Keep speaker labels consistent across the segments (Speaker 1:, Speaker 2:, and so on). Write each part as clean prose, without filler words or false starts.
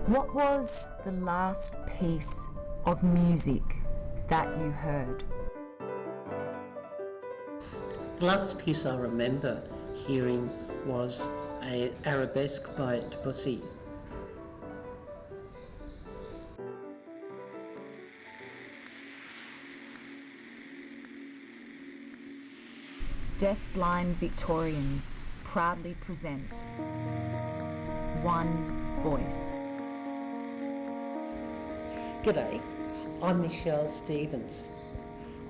Speaker 1: What was the last piece of music that you heard?
Speaker 2: The last piece I remember hearing was an arabesque by Debussy.
Speaker 1: DeafBlind Victorians proudly present One Voice.
Speaker 2: G'day, I'm Michelle Stevens.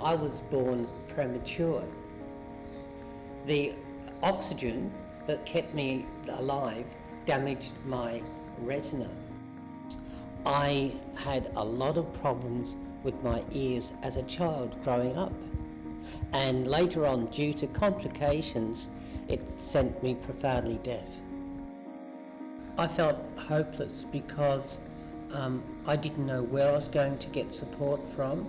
Speaker 2: I was born premature. The oxygen that kept me alive damaged my retina. I had a lot of problems with my ears as a child growing up. And later on, due to complications, it sent me profoundly deaf. I felt hopeless because I didn't know where I was going to get support from.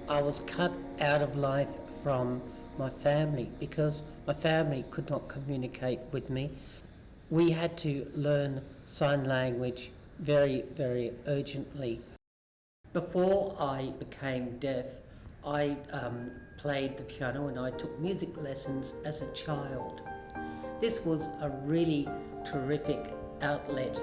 Speaker 2: I was cut out of life from my family because my family could not communicate with me. We had to learn sign language very, very urgently. Before I became deaf, I played the piano and I took music lessons as a child. This was a really terrific outlet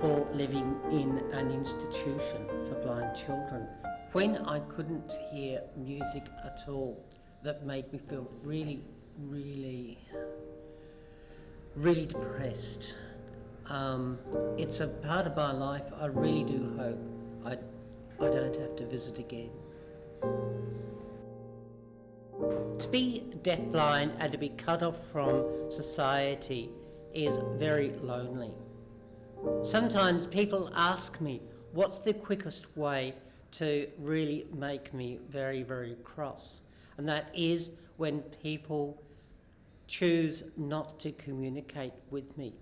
Speaker 2: for living in an institution for blind children. When I couldn't hear music at all, that made me feel really, really, really depressed. It's a part of my life I really do hope I don't have to visit again. To be deafblind and to be cut off from society is very lonely. Sometimes people ask me, what's the quickest way to really make me very, very cross? And that is when people choose not to communicate with me.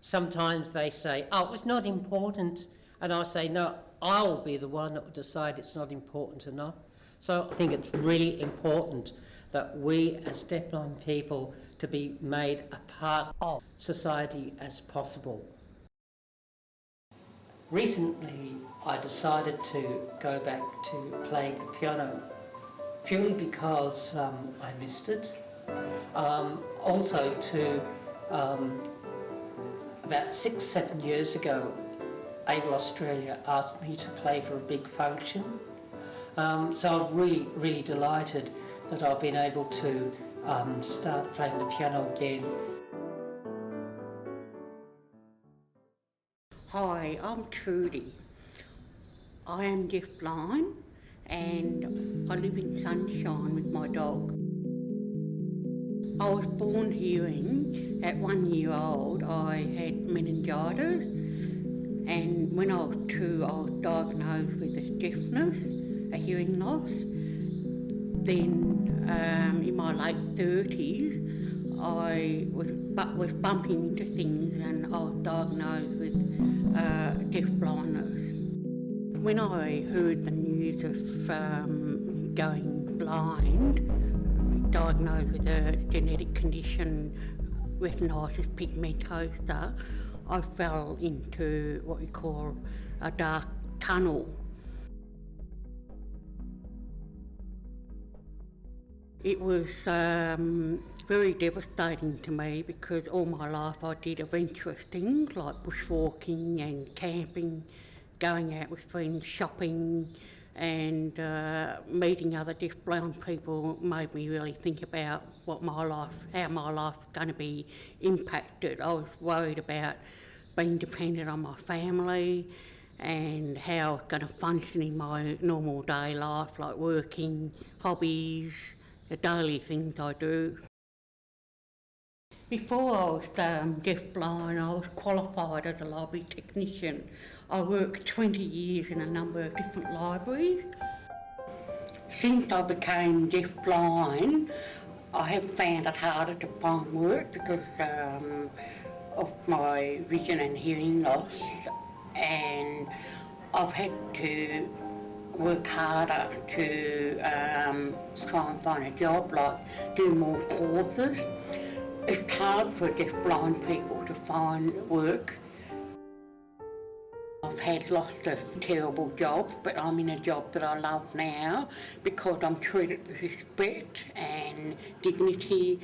Speaker 2: Sometimes they say, oh, it's not important. And I say, no, I'll be the one that will decide it's not important enough. So I think it's really important that we as deafblind people to be made a part of society as possible. Recently I decided to go back to playing the piano purely because I missed it. Also about 6-7 years ago, Able Australia asked me to play for a big function. So I'm really, really delighted that I've been able to start playing the piano again.
Speaker 3: Hi, I'm Trudy. I am deafblind and I live in sunshine with my dog. I was born hearing. At 1 year old I had meningitis, and when I was 2 I was diagnosed with a deafness, a hearing loss. Then in my late 30s I was bumping into things and I was diagnosed with deaf blindness. When I heard the news of going blind, diagnosed with a genetic condition, retinitis pigmentosa, I fell into what we call a dark tunnel. It was very devastating to me because all my life I did adventurous things like bushwalking and camping, going out with friends, shopping, and meeting other deafblind people made me really think about how my life was going to be impacted. I was worried about being dependent on my family and how I was going to function in my normal day life, like working, hobbies, the daily things I do. Before I was deafblind, I was qualified as a library technician. I worked 20 years in a number of different libraries. Since I became deafblind, I have found it harder to find work because of my vision and hearing loss, and I've had to work harder to try and find a job, like do more courses. It's hard for deafblind people to find work. I I've had lots of terrible jobs, but I'm in a job that I love now because I'm treated with respect and dignity,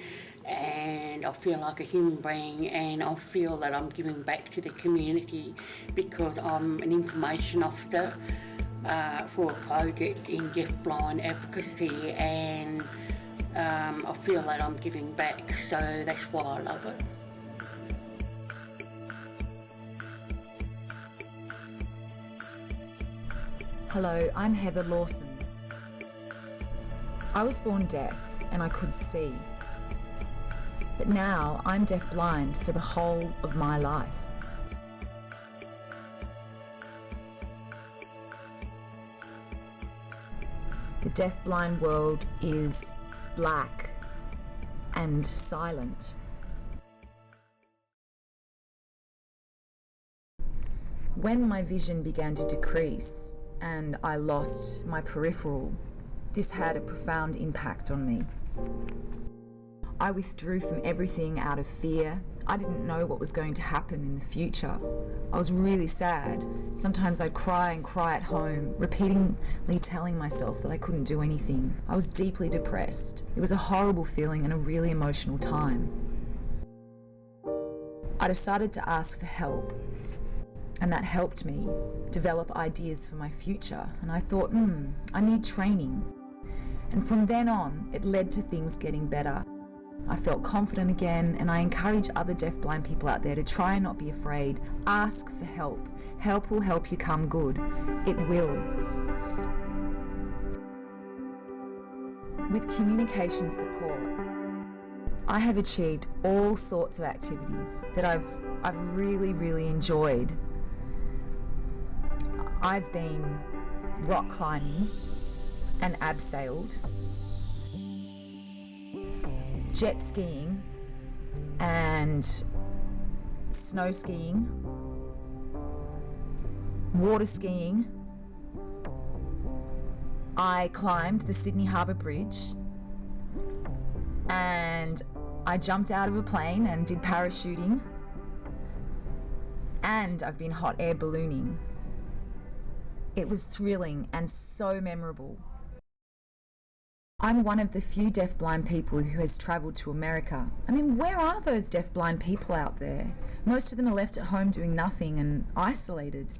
Speaker 3: and I feel like a human being, and I feel that I'm giving back to the community because I'm an information officer for a project in DeafBlind Advocacy, and I feel that I'm giving back, so that's why I love it.
Speaker 1: Hello, I'm Heather Lawson. I was born deaf and I could see, but now I'm deaf-blind for the whole of my life. The deaf-blind world is black and silent. When my vision began to decrease and I lost my peripheral, this had a profound impact on me. I withdrew from everything out of fear. I didn't know what was going to happen in the future. I was really sad. Sometimes I'd cry and cry at home, repeatedly telling myself that I couldn't do anything. I was deeply depressed. It was a horrible feeling and a really emotional time. I decided to ask for help, and that helped me develop ideas for my future. And I thought, I need training. And from then on, it led to things getting better. I felt confident again, and I encourage other deaf-blind people out there to try and not be afraid. Ask for help. Help will help you come good. It will. With communication support, I have achieved all sorts of activities that I've really, really enjoyed. I've been rock climbing and abseiled, jet skiing and snow skiing, water skiing. I climbed the Sydney Harbour Bridge, and I jumped out of a plane and did parachuting, and I've been hot air ballooning. It was thrilling and so memorable. I'm one of the few deaf-blind people who has travelled to America. I mean, where are those deaf-blind people out there? Most of them are left at home doing nothing and isolated.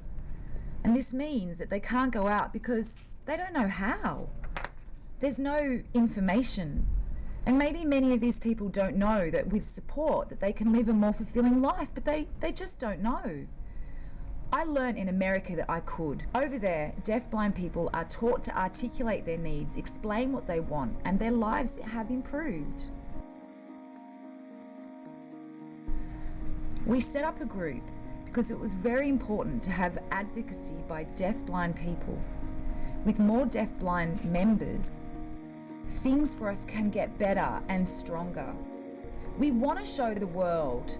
Speaker 1: And this means that they can't go out because they don't know how. There's no information. And maybe many of these people don't know that with support that they can live a more fulfilling life, but they just don't know. I learned in America that I could. Over there, deaf-blind people are taught to articulate their needs, explain what they want, and their lives have improved. We set up a group because it was very important to have advocacy by deaf-blind people. With more deaf-blind members, things for us can get better and stronger. We want to show the world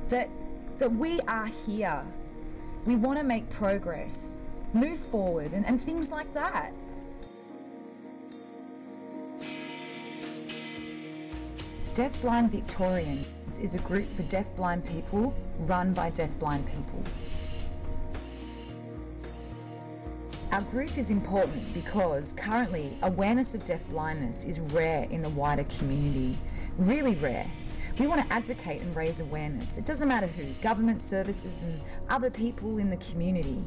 Speaker 1: that we are here. We want to make progress, move forward, and things like that. DeafBlind Victorians is a group for deaf-blind people run by deaf-blind people. Our group is important because currently awareness of deaf-blindness is rare in the wider community, really rare. We want to advocate and raise awareness. It doesn't matter who, government services and other people in the community.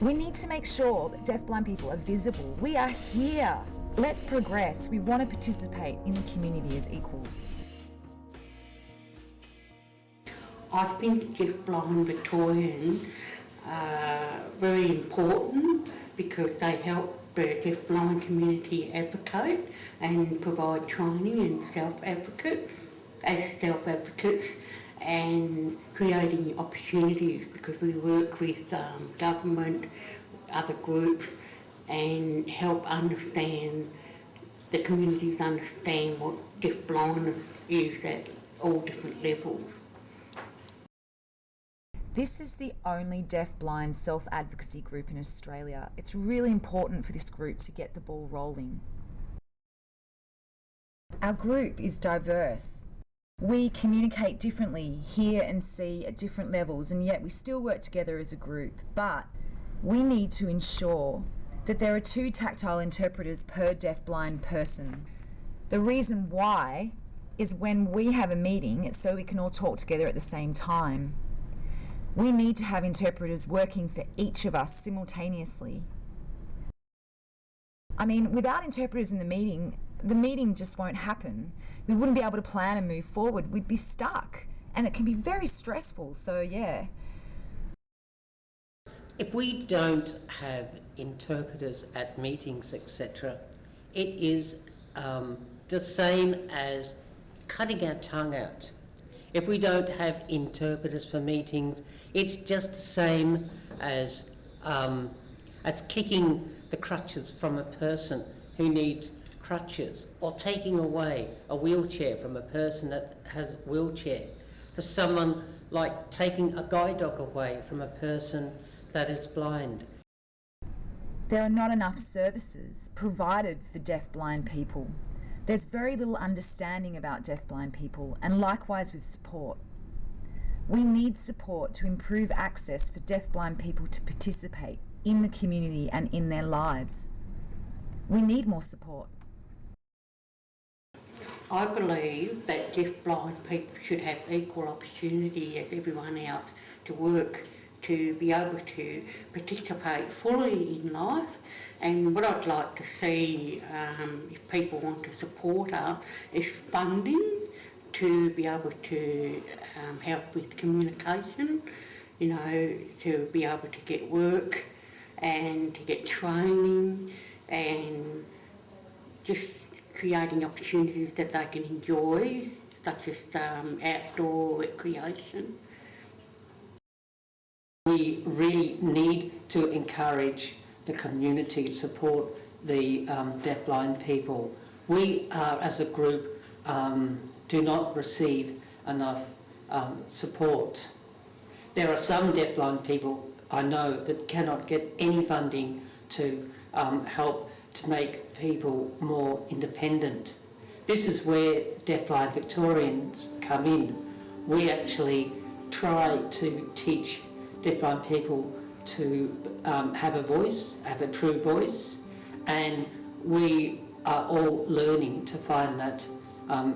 Speaker 1: We need to make sure that deaf-blind people are visible. We are here. Let's progress. We want to participate in the community as equals.
Speaker 3: I think DeafBlind Victorian are very important because they help the deaf-blind community advocate and provide training and self-advocates and creating opportunities, because we work with government, other groups, and help understand, the communities understand what deaf-blindness is at all different levels.
Speaker 1: This is the only deaf-blind self-advocacy group in Australia. It's really important for this group to get the ball rolling. Our group is diverse. We communicate differently, hear and see at different levels, and yet we still work together as a group. But we need to ensure that there are 2 tactile interpreters per deafblind person. The reason why is when we have a meeting, it's so we can all talk together at the same time. We need to have interpreters working for each of us simultaneously. I mean, without interpreters in the meeting just won't happen. We wouldn't be able to plan and move forward. We'd be stuck. And it can be very stressful, so yeah.
Speaker 2: If we don't have interpreters at meetings, etc., it is the same as cutting our tongue out. If we don't have interpreters for meetings, it's just the same as kicking the crutches from a person who needs crutches, or taking away a wheelchair from a person that has a wheelchair. For someone like taking a guide dog away from a person that is blind.
Speaker 1: There are not enough services provided for deafblind people. There's very little understanding about deafblind people, and likewise with support. We need support to improve access for deafblind people to participate in the community and in their lives. We need more support.
Speaker 3: I believe that deafblind people should have equal opportunity as everyone else to work, to be able to participate fully in life. And what I'd like to see, if people want to support her, is funding to be able to help with communication, you know, to be able to get work and to get training and just creating opportunities that they can enjoy, such as outdoor recreation.
Speaker 2: We really need to encourage the community to support the deafblind people. We as a group do not receive enough support. There are some deafblind people I know that cannot get any funding to help to make people more independent. This is where DeafBlind Victorians come in. We actually try to teach deafblind people to have a voice, have a true voice, and we are all learning to find that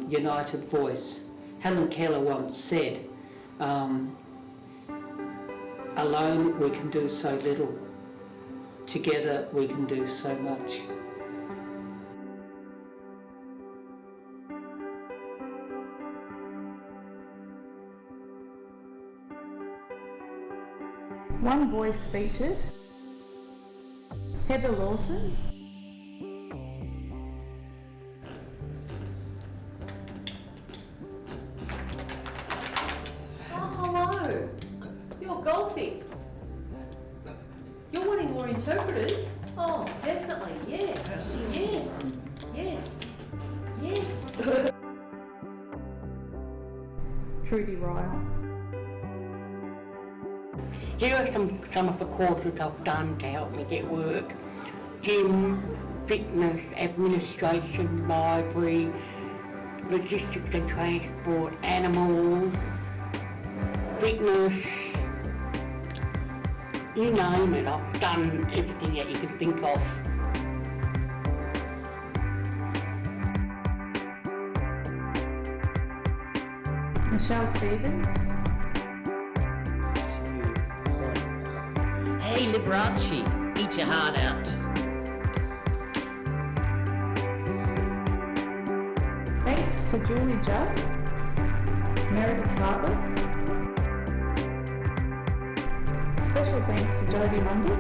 Speaker 2: united voice. Helen Keller once said, alone we can do so little, together we can do so much.
Speaker 1: One voice featured: Heather Lawson,
Speaker 4: hello. You're golfing. You're wanting more interpreters? Oh, definitely, yes. Yes. Yes. Yes.
Speaker 1: Trudy Ryall.
Speaker 3: Here are some of the courses I've done to help me get work: gym, fitness, administration, library, logistics and transport, animals, fitness, you name it. I've done everything that you can think of.
Speaker 1: Michelle Stevens.
Speaker 5: Hey Liberace, eat your heart out.
Speaker 1: Thanks to Julie Judd, Meredith Hartley. Special thanks to Jodie Mundy.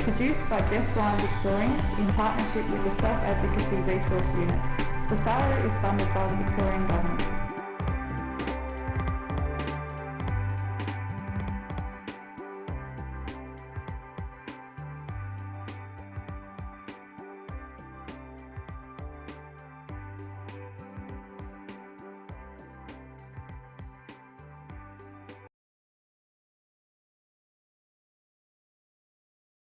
Speaker 1: Produced by DeafBlind Victorians in partnership with the Self Advocacy Resource Unit. The salary is funded by the Victorian Government.